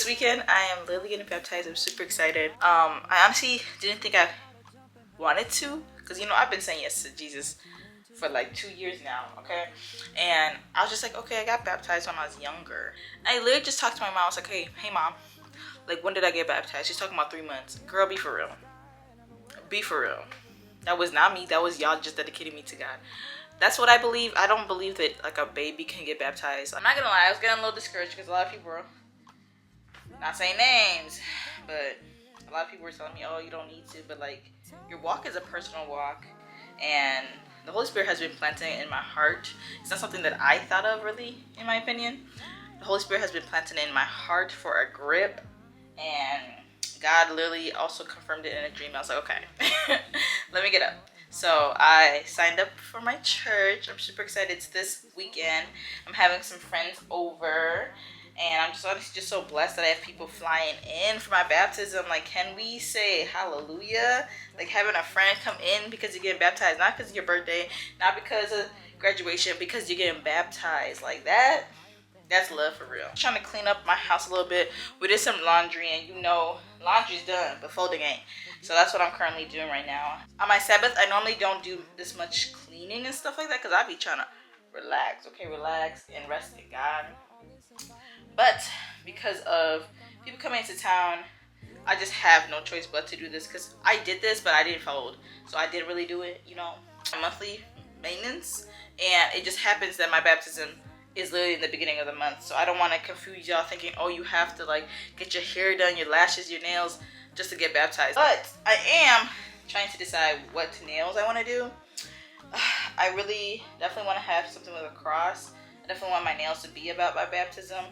weekend I am literally getting baptized. I'm super excited. I honestly didn't think I wanted to, because you know I've been saying yes to Jesus for like 2 years now, okay? And I was just like, okay, I got baptized when I was younger. I literally just talked to my mom. I was like, hey mom, like when did I get baptized? She's talking about 3 months. Girl, be for real. Be for real. That was not me. That was y'all just dedicating me to God. That's what I believe. I don't believe that like a baby can get baptized. I'm not gonna lie, I was getting a little discouraged because a lot of people were, not saying names, but a lot of people were telling me, oh, you don't need to. But like, your walk is a personal walk, and the Holy Spirit has been planting in my heart. It's not something that I thought of, really, in my opinion. The Holy Spirit has been planted in my heart for a grip, and God literally also confirmed it in a dream. I was like, okay, let me get up. So I signed up for my church. I'm super excited. It's this weekend. I'm having some friends over, and I'm just honestly just so blessed that I have people flying in for my baptism. Like, can we say hallelujah? Like, having a friend come in because you're getting baptized, not because of your birthday, not because of graduation, because you're getting baptized. Like that. That's love for real. I'm trying to clean up my house a little bit. We did some laundry, and you know, laundry's done, but folding ain't. So that's what I'm currently doing right now. On my Sabbath, I normally don't do this much cleaning and stuff like that because I be trying to relax, okay? Relax and rest in God. But because of people coming into town, I just have no choice but to do this because I did this, but I didn't fold. So I didn't really do it, you know, monthly maintenance. And it just happens that my baptism is literally in the beginning of the month. So I don't want to confuse y'all thinking, oh, you have to like get your hair done, your lashes, your nails just to get baptized. But I am trying to decide what nails I want to do. I really definitely want to have something with a cross. I definitely want my nails to be about my baptism.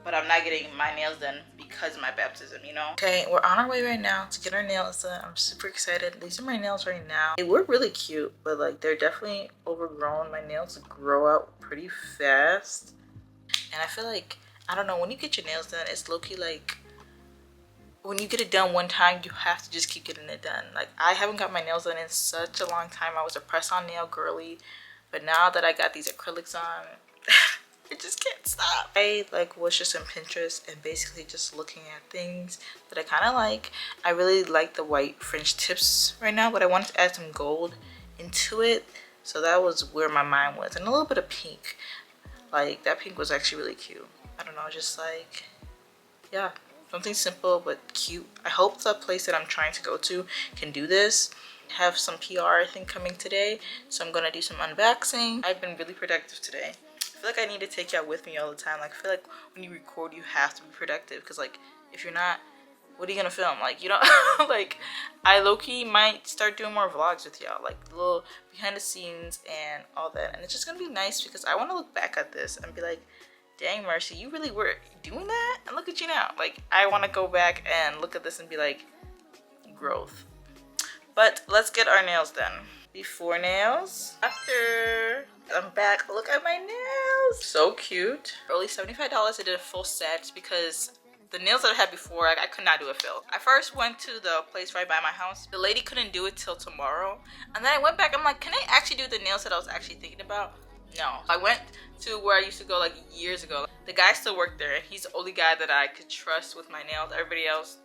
But I'm not getting my nails done because of my baptism, you know? Okay, we're on our way right now to get our nails done. I'm super excited. These are my nails right now. They were really cute, but like they're definitely overgrown. My nails grow out pretty fast. And I feel like, I don't know, when you get your nails done, it's low-key like, when you get it done one time, you have to just keep getting it done. Like, I haven't got my nails done in such a long time. I was a press-on nail girly. But now that I got these acrylics on, I just can't stop. I like was just on Pinterest and basically just looking at things that I kind of like. I really like the white French tips right now, but I wanted to add some gold into it. So that was where my mind was. And a little bit of pink. Like, that pink was actually really cute. I don't know, just like, yeah, something simple but cute. I hope the place that I'm trying to go to can do this. Have some PR, I think, coming today. So I'm gonna do some unboxing. I've been really productive today. I feel like I need to take y'all with me all the time. Like, I feel like when you record, you have to be productive. Because, like, if you're not, what are you going to film? Like, you know, like, I low-key might start doing more vlogs with y'all. Like, little behind the scenes and all that. And it's just going to be nice because I want to look back at this and be like, dang, Mercy, you really were doing that? And look at you now. Like, I want to go back and look at this and be like, growth. But let's get our nails done. Before nails, after. I'm back. Look at my nails. So cute. For only $75, I did a full set because the nails that I had before, I could not do a fill. I first went to the place right by my house. The lady couldn't do it till tomorrow. And then I went back. I'm like, can I actually do the nails that I was actually thinking about? No. I went to where I used to go like years ago. The guy still worked there. He's the only guy that I could trust with my nails. Everybody else,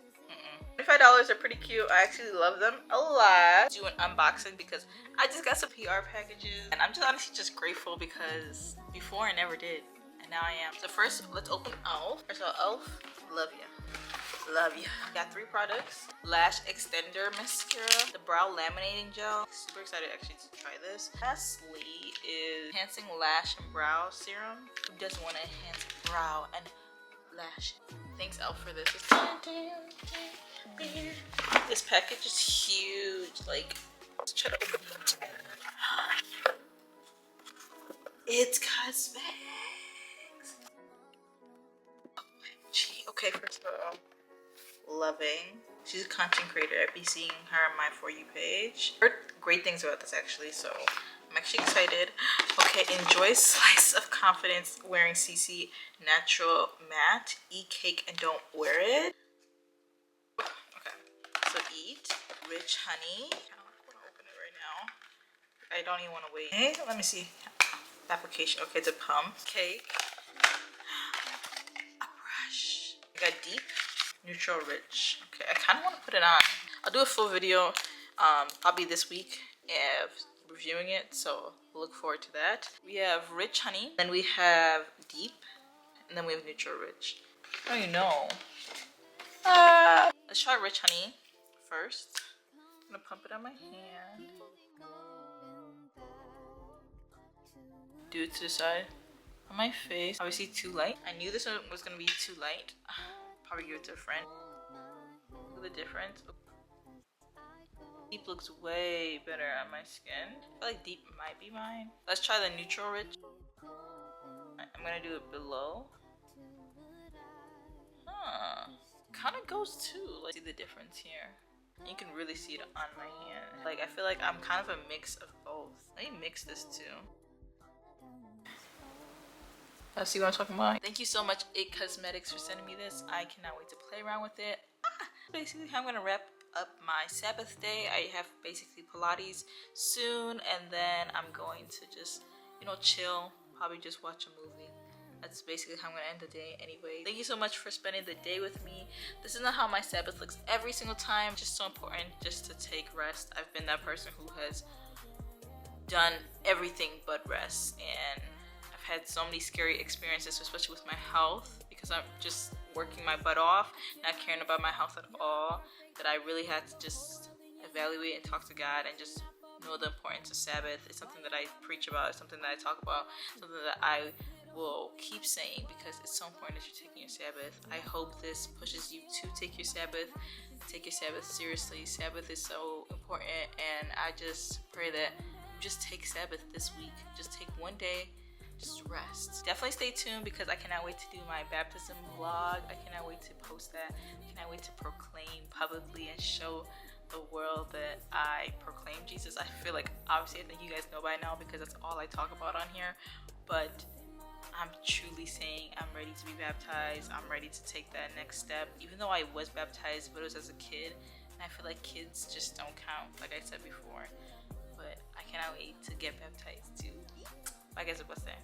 $25 are pretty cute. I actually love them a lot. Do an unboxing because I just got some PR packages and I'm just honestly just grateful because before I never did and now I am. So first, let's open Elf. First of all, Elf, love you. Love you. Got 3 products. Lash extender mascara, the brow laminating gel. Super excited actually to try this. Lastly is enhancing lash and brow serum. Who doesn't want to enhance brow and lash? Thanks, Elf, for this. This package is huge. Like, let's try to open it. It's cosmetics. OMG. Okay, first of all, loving. She's a content creator. I'd be seeing her on my For You page. Heard great things about this actually, so I'm actually excited. Okay, enjoy slice of confidence wearing CC Natural Matte. Eat cake and don't wear it. So eat rich honey. I'm gonna open it right now. I don't even want to wait. Okay, let me see. Application. Okay, it's a pump. Cake. A brush. I got deep, neutral, rich. Okay, I kind of want to put it on. I'll do a full video probably this week of reviewing it, so look forward to that. We have rich honey, then we have deep, and then we have neutral, rich. I don't even know. Let's try rich honey first. I'm gonna pump it on my hand. Do it to the side on my face. Obviously too light. I knew this one was gonna be too light. Probably give it to a friend. Look at the difference. Deep looks way better on my skin. I feel like deep might be mine. Let's try the neutral rich. I'm gonna do it below. Kind of goes too. Like, see the difference here. You can really see it on my hand. Like, I feel like I'm kind of a mix of both. Let me mix this too. See what I'm talking about? Thank you so much, It Cosmetics, for sending me this. I cannot wait to play around with it. Basically, I'm gonna wrap up my Sabbath day. I have basically Pilates soon, and then I'm going to just, you know, chill, probably just watch a movie. That's basically how I'm gonna end the day anyway. Thank you so much for spending the day with me. This is not how my Sabbath looks every single time. Just so important just to take rest. I've been that person who has done everything but rest, and I've had so many scary experiences, especially with my health, because I'm just working my butt off, not caring about my health at all, that I really had to just evaluate and talk to God and just know the importance of Sabbath. It's something that I preach about, it's something that I talk about, something that I will keep saying because it's so important that you're taking your Sabbath. I hope this pushes you to take your Sabbath seriously. Sabbath is so important, and I just pray that you just take Sabbath this week. Just take one day, just rest. Definitely stay tuned because I cannot wait to do my baptism vlog. I cannot wait to post that. I cannot wait to proclaim publicly and show the world that I proclaim Jesus. I feel like obviously I think you guys know by now because that's all I talk about on here, but I'm truly saying I'm ready to be baptized. I'm ready to take that next step. Even though I was baptized, but it was as a kid, and I feel like kids just don't count, like I said before. But I cannot wait to get baptized too. I guess it was there.